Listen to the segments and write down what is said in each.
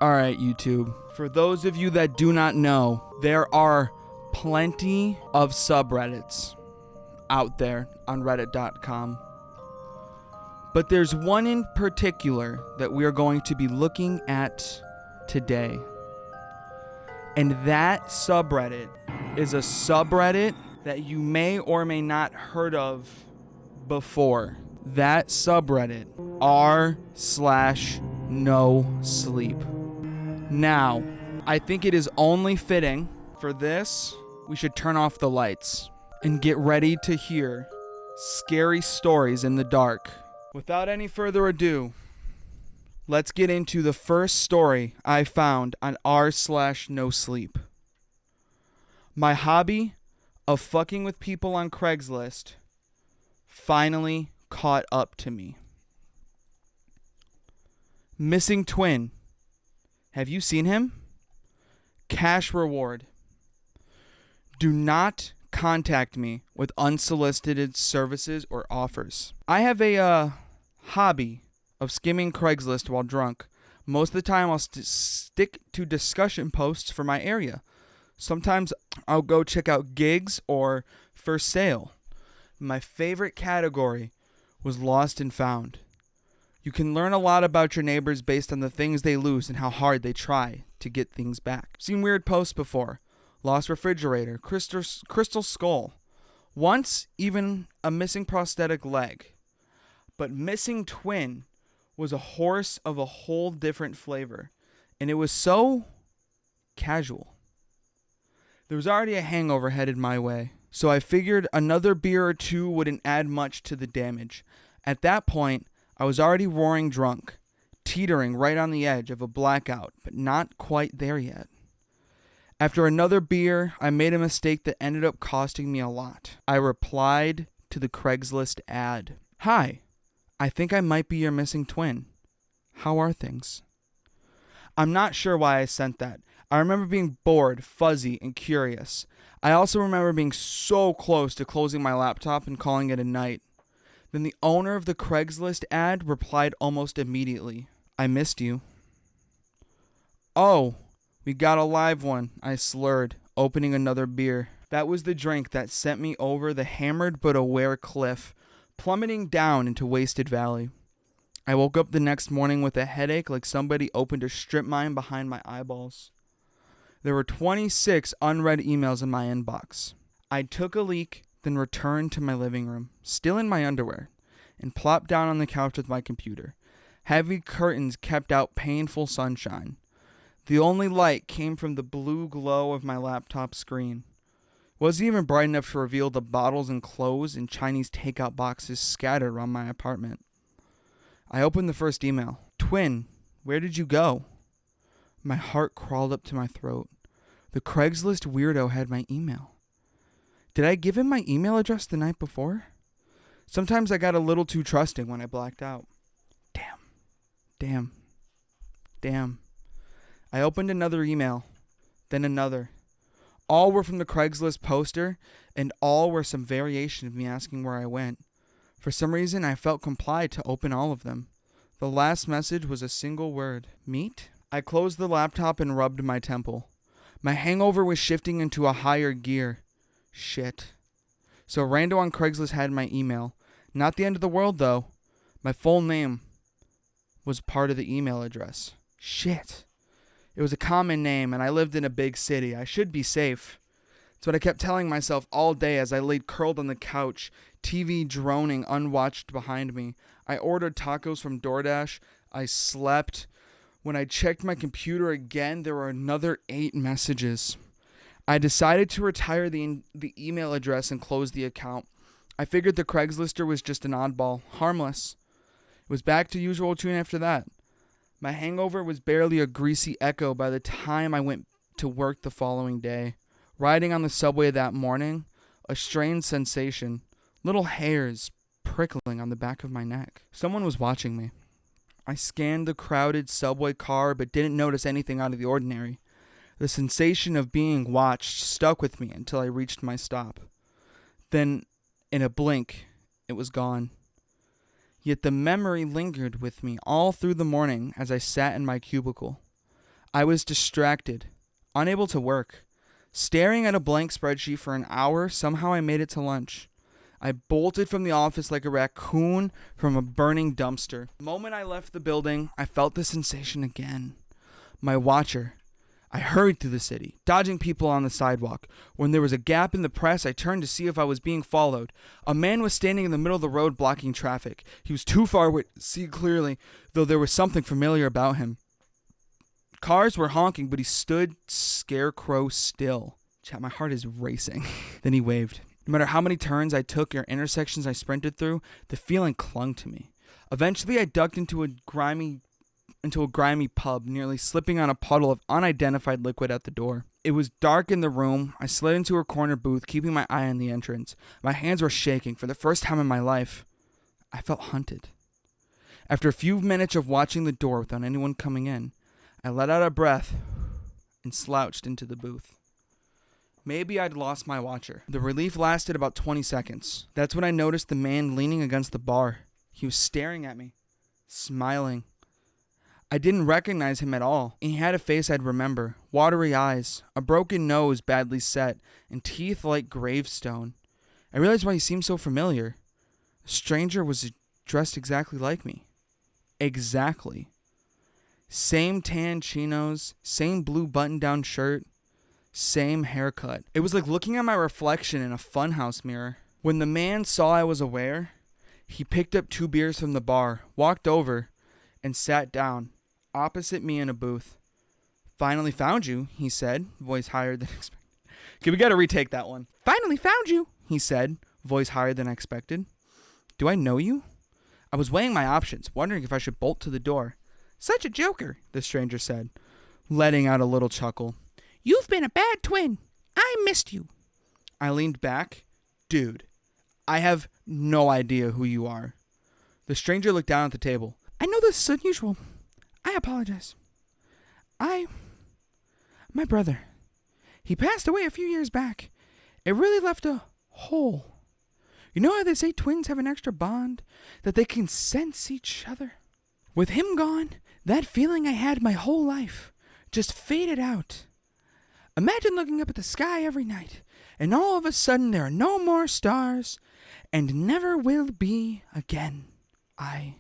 Alright, YouTube. For those of you that do not know, there are plenty of subreddits out there on reddit.com. But there's one in particular that we are going to be looking at today. And that subreddit is a subreddit that you may or may not heard of before. That subreddit, r/no-sleep. Now, I think it is only fitting for this, we should turn off the lights and get ready to hear scary stories in the dark. Without any further ado, let's get into the first story I found on r/no-sleep. My hobby of fucking with people on Craigslist finally caught up to me. Missing twin. Have you seen him? Cash reward. Do not contact me with unsolicited services or offers. I have a hobby of skimming Craigslist while drunk. Most of the time I'll stick to discussion posts for my area. Sometimes I'll go check out gigs or for sale. My favorite category was lost and found. You can learn a lot about your neighbors based on the things they lose and how hard they try to get things back. Seen weird posts before. Lost refrigerator, crystal skull. Once, even a missing prosthetic leg. But missing twin was a horse of a whole different flavor. And it was so casual. There was already a hangover headed my way. So I figured another beer or two wouldn't add much to the damage. At that point, I was already roaring drunk, teetering right on the edge of a blackout, but not quite there yet. After another beer, I made a mistake that ended up costing me a lot. I replied to the Craigslist ad. Hi, I think I might be your missing twin. How are things? I'm not sure why I sent that. I remember being bored, fuzzy, and curious. I also remember being so close to closing my laptop and calling it a night. Then the owner of the Craigslist ad replied almost immediately. I missed you. Oh, we got a live one, I slurred, opening another beer. That was the drink that sent me over the hammered but aware cliff, plummeting down into Wasted Valley. I woke up the next morning with a headache like somebody opened a strip mine behind my eyeballs. There were 26 unread emails in my inbox. I took a leak, then returned to my living room, still in my underwear, and plopped down on the couch with my computer. Heavy curtains kept out painful sunshine. The only light came from the blue glow of my laptop screen. It wasn't even bright enough to reveal the bottles and clothes and Chinese takeout boxes scattered around my apartment. I opened the first email. Twin, where did you go? My heart crawled up to my throat. The Craigslist weirdo had my email. Did I give him my email address the night before? Sometimes I got a little too trusting when I blacked out. Damn. I opened another email, then another. All were from the Craigslist poster, and all were some variation of me asking where I went. For some reason, I felt compelled to open all of them. The last message was a single word. Meet? I closed the laptop and rubbed my temple. My hangover was shifting into a higher gear. Shit. So Rando on Craigslist had my email. Not the end of the world, though. My full name was part of the email address. Shit. It was a common name, and I lived in a big city. I should be safe. It's what I kept telling myself all day as I laid curled on the couch, TV droning unwatched behind me. I ordered tacos from DoorDash. I slept. When I checked my computer again, there were another 8 messages. I decided to retire the email address and close the account. I figured the Craigslister was just an oddball, harmless. It was back to usual tune after that. My hangover was barely a greasy echo by the time I went to work the following day. Riding on the subway that morning, a strange sensation, little hairs prickling on the back of my neck. Someone was watching me. I scanned the crowded subway car but didn't notice anything out of the ordinary. The sensation of being watched stuck with me until I reached my stop. Then, in a blink, it was gone. Yet the memory lingered with me all through the morning as I sat in my cubicle. I was distracted, unable to work. Staring at a blank spreadsheet for an hour, somehow I made it to lunch. I bolted from the office like a raccoon from a burning dumpster. The moment I left the building, I felt the sensation again. My watcher. I hurried through the city, dodging people on the sidewalk. When there was a gap in the press, I turned to see if I was being followed. A man was standing in the middle of the road blocking traffic. He was too far away to see clearly, though there was something familiar about him. Cars were honking, but he stood scarecrow still. Chat, my heart is racing. Then he waved. No matter how many turns I took or intersections I sprinted through, the feeling clung to me. Eventually, I ducked into a grimy pub, nearly slipping on a puddle of unidentified liquid at the door. It was dark in the room. I slid into a corner booth, keeping my eye on the entrance. My hands were shaking. For the first time in my life, I felt hunted. After a few minutes of watching the door without anyone coming in, I let out a breath and slouched into the booth. Maybe I'd lost my watcher. The relief lasted about 20 seconds. That's when I noticed the man leaning against the bar. He was staring at me, smiling. I didn't recognize him at all. He had a face I'd remember. Watery eyes, a broken nose badly set, and teeth like gravestone. I realized why he seemed so familiar. The stranger was dressed exactly like me. Exactly. Same tan chinos, same blue button-down shirt, same haircut. It was like looking at my reflection in a funhouse mirror. When the man saw I was aware, he picked up 2 beers from the bar, walked over, and sat down opposite me in a booth. "Finally found you," he said, voice higher than expected. Okay, we gotta retake that one. "Finally found you," he said, voice higher than I expected. "Do I know you?" I was weighing my options, wondering if I should bolt to the door. "Such a joker," the stranger said, letting out a little chuckle. "You've been a bad twin. I missed you." I leaned back. "Dude, I have no idea who you are." The stranger looked down at the table. "I know this is unusual. I apologize. My brother, he passed away a few years back. It really left a hole. You know how they say twins have an extra bond, that they can sense each other? With him gone, that feeling I had my whole life just faded out. Imagine looking up at the sky every night, and all of a sudden there are no more stars, and never will be again. I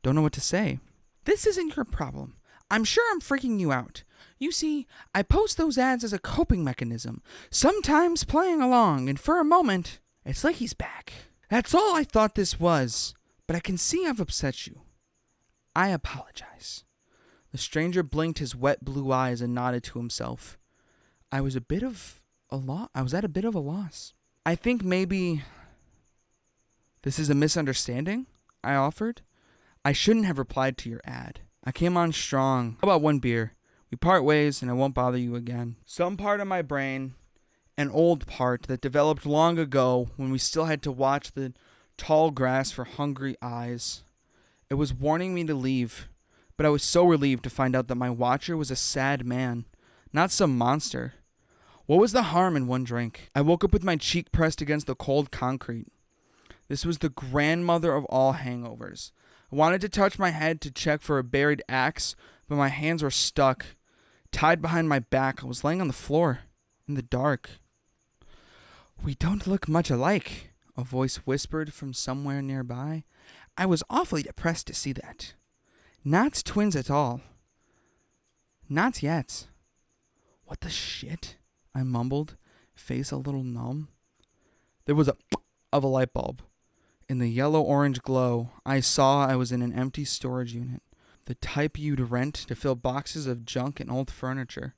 don't know what to say. This isn't your problem. I'm sure I'm freaking you out. You see, I post those ads as a coping mechanism, sometimes playing along, and for a moment, it's like he's back. That's all I thought this was, but I can see I've upset you. I apologize." The stranger blinked his wet blue eyes and nodded to himself. I was at a bit of a loss. "I think maybe this is a misunderstanding," I offered. "I shouldn't have replied to your ad. I came on strong. How about 1 beer? We part ways and I won't bother you again." Some part of my brain, an old part that developed long ago when we still had to watch the tall grass for hungry eyes, it was warning me to leave, but I was so relieved to find out that my watcher was a sad man, not some monster. What was the harm in 1 drink? I woke up with my cheek pressed against the cold concrete. This was the grandmother of all hangovers. I wanted to touch my head to check for a buried axe, but my hands were stuck. Tied behind my back, I was laying on the floor, in the dark. "We don't look much alike," a voice whispered from somewhere nearby. I was awfully depressed to see that. "Not twins at all. Not yet." "What the shit?" I mumbled, face a little numb. There was a light bulb. In the yellow-orange glow, I saw I was in an empty storage unit, the type you'd rent to fill boxes of junk and old furniture.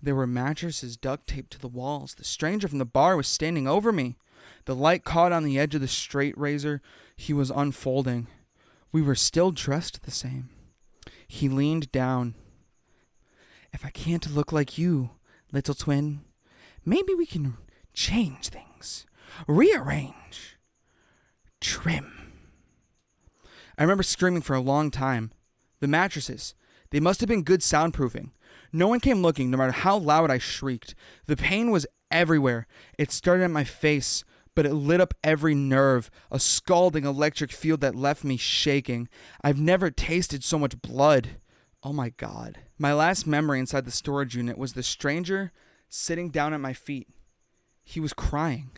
There were mattresses duct taped to the walls. The stranger from the bar was standing over me. The light caught on the edge of the straight razor he was unfolding. We were still dressed the same. He leaned down. "If I can't look like you, little twin, maybe we can change things, rearrange, trim." I remember screaming for a long time. The mattresses, they must have been good soundproofing. No one came looking, no matter how loud I shrieked. The pain was everywhere. It started at my face, but it lit up every nerve, a scalding electric field that left me shaking. I've never tasted so much blood. Oh my God. My last memory inside the storage unit was the stranger sitting down at my feet. He was crying.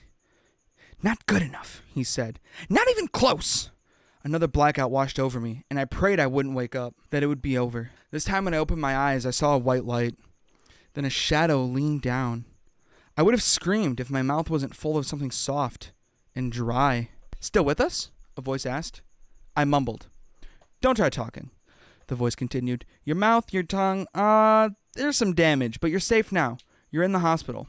"Not good enough," he said. "Not even close." Another blackout washed over me, and I prayed I wouldn't wake up, that it would be over. This time when I opened my eyes, I saw a white light. Then a shadow leaned down. I would have screamed if my mouth wasn't full of something soft and dry. "Still with us?" a voice asked. I mumbled. "Don't try talking." The voice continued. "Your mouth, your tongue, there's some damage, but you're safe now. You're in the hospital."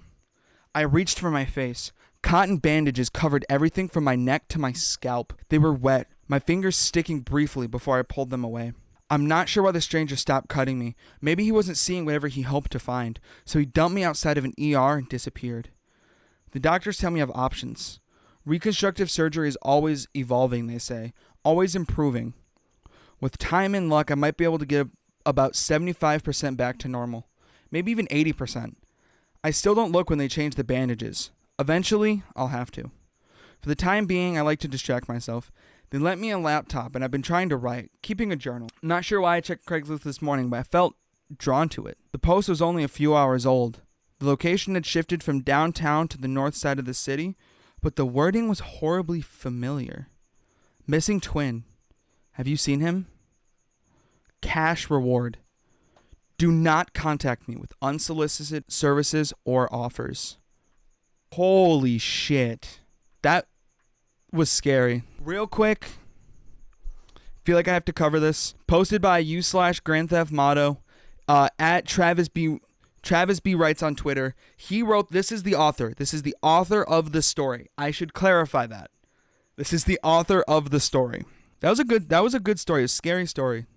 I reached for my face. Cotton bandages covered everything from my neck to my scalp. They were wet, my fingers sticking briefly before I pulled them away. I'm not sure why the stranger stopped cutting me. Maybe he wasn't seeing whatever he hoped to find, so he dumped me outside of an ER and disappeared. The doctors tell me I have options. Reconstructive surgery is always evolving, they say, always improving. With time and luck, I might be able to get about 75% back to normal, maybe even 80%. I still don't look when they change the bandages. Eventually, I'll have to. For the time being, I like to distract myself. They lent me a laptop, and I've been trying to write, keeping a journal. Not sure why I checked Craigslist this morning, but I felt drawn to it. The post was only a few hours old. The location had shifted from downtown to the north side of the city, but the wording was horribly familiar. Missing twin. Have you seen him? Cash reward. Do not contact me with unsolicited services or offers. Holy shit. That was scary. Real quick, feel like I have to cover this. Posted by u/Grand Theft Motto at Travis B. Travis B writes on Twitter. He wrote, "This is the author. This is the author of the story." I should clarify that. This is the author of the story. That was a good story, a scary story.